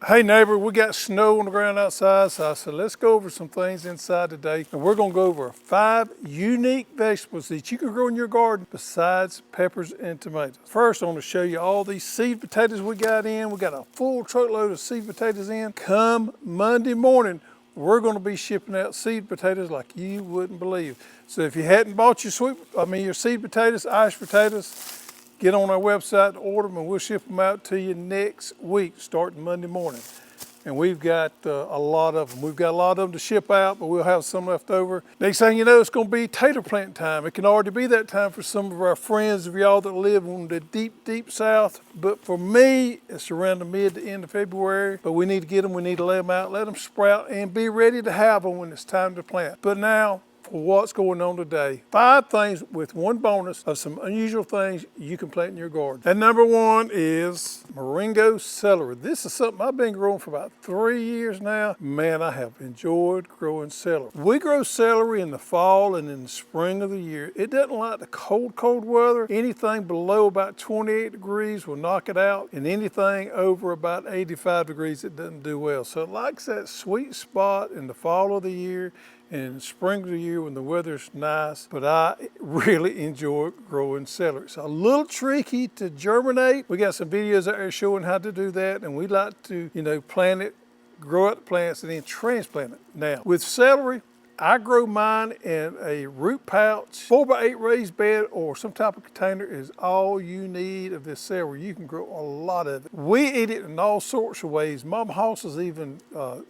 Hey neighbor, we got snow on the ground outside, so I said, let's go over some things inside today. And we're gonna go over 5 unique vegetables that you can grow in your garden besides peppers and tomatoes. First, I want to show you all these seed potatoes we got in. We got a full truckload of seed potatoes in. Come Monday morning, we're gonna be shipping out seed potatoes like you wouldn't believe. So if you hadn't bought your your seed potatoes, Irish potatoes, get on our website and order them, and we'll ship them out to you next week, starting Monday morning. And we've got a lot of them. We've got a lot of them to ship out, but we'll have some left over. Next thing you know, it's gonna be tater plant time. It can already be that time for some of our friends of y'all that live in the deep, deep south. But for me, it's around the mid to end of February. But we need to get them, we need to lay them out, let them sprout, and be ready to have them when it's time to plant. But now, for what's going on today. 5 things with one bonus of some unusual things you can plant in your garden. And number 1 is Merengo celery. This is something I've been growing for about 3 years now. Man, I have enjoyed growing celery. We grow celery in the fall and in the spring of the year. It doesn't like the cold, cold weather. Anything below about 28 degrees will knock it out, and anything over about 85 degrees, it doesn't do well. So it likes that sweet spot in the fall of the year and in the spring of the year when the weather's nice, but I really enjoy growing celery. It's a little tricky to germinate. We got some videos out there showing how to do that, and we like to, plant it, grow out the plants, and then transplant it. Now, with celery, I grow mine in a root pouch. 4x8 raised bed or some type of container is all you need of this celery. You can grow a lot of it. We eat it in all sorts of ways. Mama Hoss has even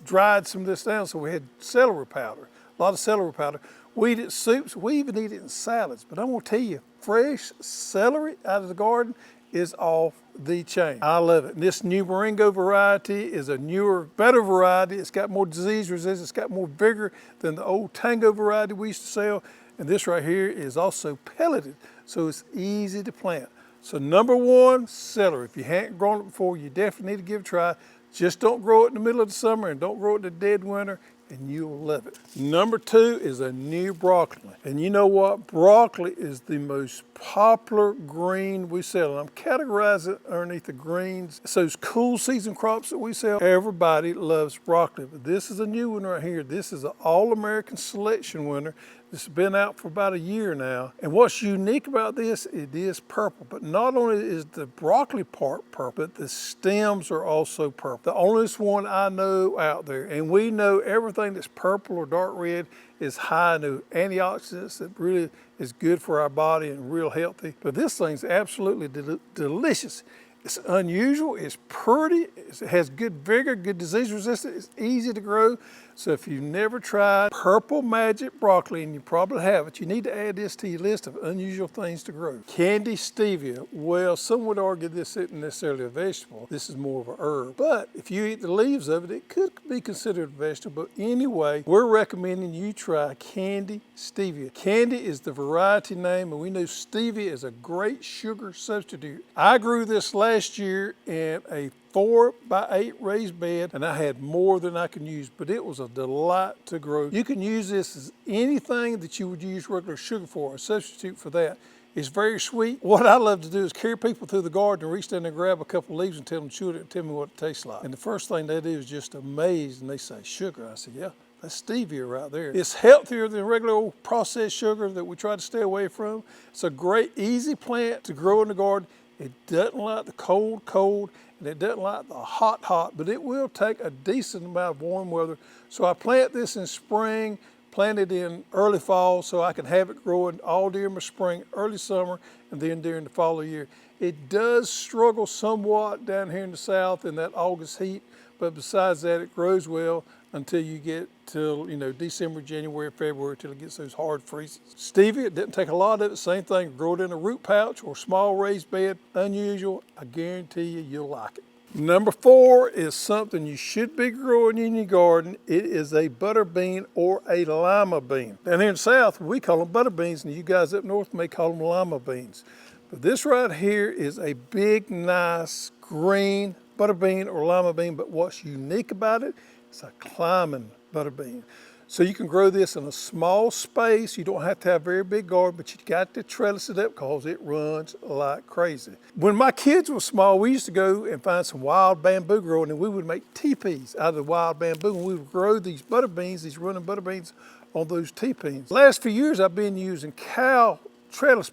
dried some of this down, so we had celery powder. A lot of celery powder. We eat it in soups. We even eat it in salads. But I'm gonna tell you, fresh celery out of the garden is off the chain. I love it. And this new Merengo variety is a newer, better variety. It's got more disease resistance. It's got more vigor than the old Tango variety we used to sell. And this right here is also pelleted, so it's easy to plant. So number 1, celery. If you hadn't grown it before, you definitely need to give it a try. Just don't grow it in the middle of the summer and don't grow it in the dead winter, and you'll love it. Number 2 is a new broccoli. And you know what? Broccoli is the most popular green we sell. And I'm categorizing it underneath the greens. It's those cool season crops that we sell. Everybody loves broccoli, but this is a new one right here. This is an All-American Selection winner. This has been out for about a year now. And what's unique about this, it is purple. But not only is the broccoli part purple, but the stems are also purple. The only one I know out there. And we know everything that's purple or dark red is high in the antioxidants that really is good for our body and real healthy. But this thing's absolutely delicious. It's unusual, it's pretty, it has good vigor, good disease resistance, it's easy to grow. So if you've never tried Purple Magic broccoli, and you probably haven't, you need to add this to your list of unusual things to grow. Candy stevia. Well, some would argue this isn't necessarily a vegetable. This is more of a herb. But if you eat the leaves of it, it could be considered a vegetable. But anyway, we're recommending you try candy stevia. Candy is the variety name, and we know stevia is a great sugar substitute. I grew this last year in a 4x8 raised bed, and I had more than I can use, but it was a delight to grow. You can use this as anything that you would use regular sugar for, a substitute for that. It's very sweet. What I love to do is carry people through the garden and reach down and grab a couple of leaves and tell them to chew it and tell me what it tastes like. And the first thing they do is just amazed, and they say, sugar. I said, yeah, that's stevia right there. It's healthier than regular old processed sugar that we try to stay away from. It's a great, easy plant to grow in the garden. It doesn't like the cold, and it doesn't like the hot, but it will take a decent amount of warm weather. So I plant this in spring, plant it in early fall so I can have it growing all during my spring, early summer, and then during the fall of the year. It does struggle somewhat down here in the south in that August heat, but besides that, it grows well until you get till, December, January, February, till it gets those hard freezes. Stevia, it doesn't take a lot of it. Same thing, grow it in a root pouch or small raised bed. Unusual, I guarantee you'll like it. Number 4 is something you should be growing in your garden. It is a butter bean or a lima bean. Down here in the south, we call them butter beans, and you guys up north may call them lima beans. But this right here is a big, nice green butter bean or lima bean, but what's unique about it, it's a climbing butter bean. So you can grow this in a small space. You don't have to have a very big garden, but you got to trellis it up because it runs like crazy. When my kids were small, we used to go and find some wild bamboo growing, and we would make teepees out of the wild bamboo, and we would grow these butter beans, these running butter beans on those teepees. The last few years, I've been using cow panels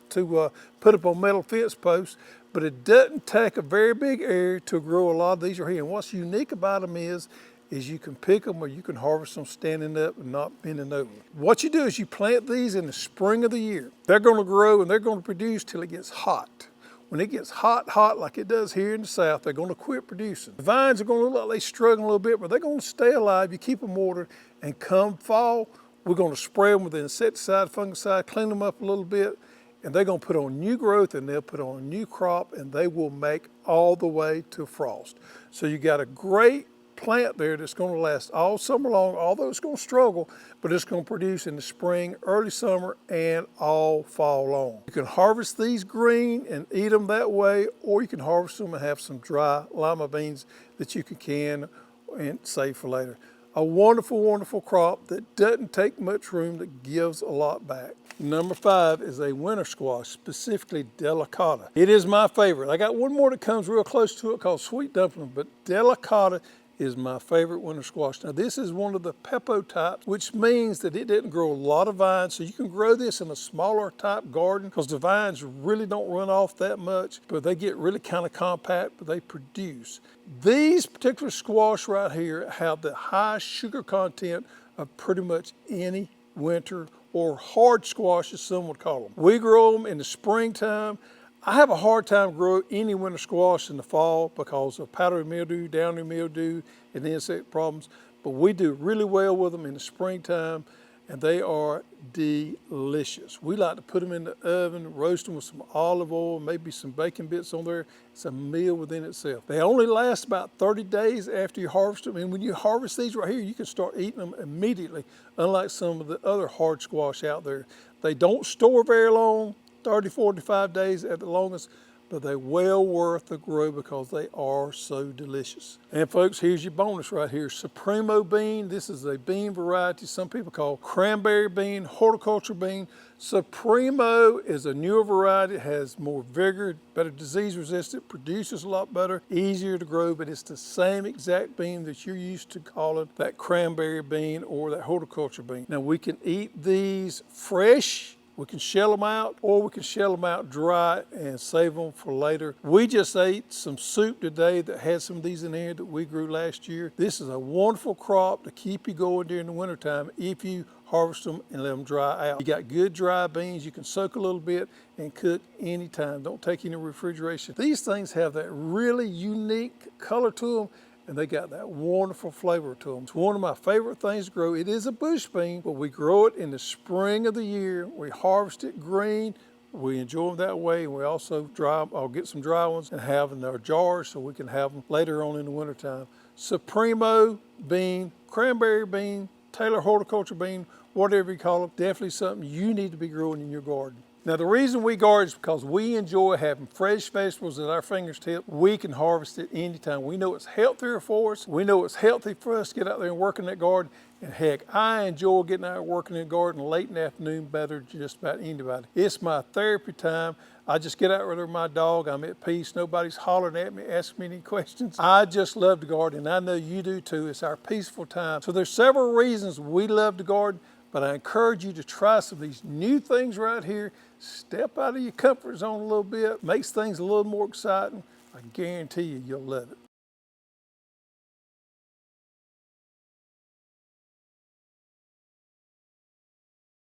to put up on metal fence posts, but it doesn't take a very big area to grow a lot of these right here. And what's unique about them is you can pick them or you can harvest them standing up and not bending over. What you do is you plant these in the spring of the year. They're going to grow and they're going to produce till it gets hot. When it gets hot like it does here in the south, they're going to quit producing. The vines are going to look like they're struggling a little bit, but they're going to stay alive. You keep them watered, and come fall, we're going to spray them with insecticide, fungicide, clean them up a little bit, and they're going to put on new growth, and they'll put on a new crop, and they will make all the way to frost. So you got a great plant there that's going to last all summer long, although it's going to struggle, but it's going to produce in the spring, early summer, and all fall long. You can harvest these green and eat them that way, or you can harvest them and have some dry lima beans that you can can and save for later. A wonderful, wonderful crop that doesn't take much room, that gives a lot back. Number 5 is a winter squash, specifically Delicata. It is my favorite. I got one more that comes real close to it called sweet dumpling, but Delicata is my favorite winter squash. Now this is one of the pepo types, which means that it didn't grow a lot of vines, so you can grow this in a smaller type garden because the vines really don't run off that much, but they get really kind of compact, but they produce. These particular squash right here have the high sugar content of pretty much any winter or hard squash, as some would call them. We grow them in the springtime. I have a hard time growing any winter squash in the fall because of powdery mildew, downy mildew, and insect problems. But we do really well with them in the springtime, and they are delicious. We like to put them in the oven, roast them with some olive oil, maybe some bacon bits on there. It's a meal within itself. They only last about 30 days after you harvest them, and when you harvest these right here, you can start eating them immediately, unlike some of the other hard squash out there. They don't store very long, 30, 45 days at the longest, but they're well worth the grow because they are so delicious. And folks, here's your bonus right here. Supremo Bean. This is a bean variety some people call cranberry bean, horticultural bean. Supremo is a newer variety. It has more vigor, better disease resistant, produces a lot better, easier to grow, but it's the same exact bean that you're used to calling that cranberry bean or that horticulture bean. Now we can eat these fresh. We can shell them out, or we can shell them out dry and save them for later. We just ate some soup today that had some of these in there that we grew last year. This is a wonderful crop to keep you going during the wintertime if you harvest them and let them dry out. You got good dry beans. You can soak a little bit and cook anytime. Don't take any refrigeration. These things have that really unique color to them, and they got that wonderful flavor to them. It's one of my favorite things to grow. It is a bush bean, but we grow it in the spring of the year. We harvest it green. We enjoy them that way, and we also dry them. I'll get some dry ones and have them in our jars so we can have them later on in the wintertime. Supremo bean, cranberry bean, Taylor horticulture bean, whatever you call it, definitely something you need to be growing in your garden. Now the reason we garden is because we enjoy having fresh vegetables at our fingertips. We can harvest it anytime. We know it's healthier for us. We know it's healthy for us to get out there and work in that garden. And heck, I enjoy getting out and working in the garden late in the afternoon better than just about anybody. It's my therapy time. I just get out with my dog. I'm at peace. Nobody's hollering at me, asking me any questions. I just love to garden, and I know you do too. It's our peaceful time. So there's several reasons we love to garden, but I encourage you to try some of these new things right here. Step out of your comfort zone a little bit, makes things a little more exciting. I guarantee you, you'll love it.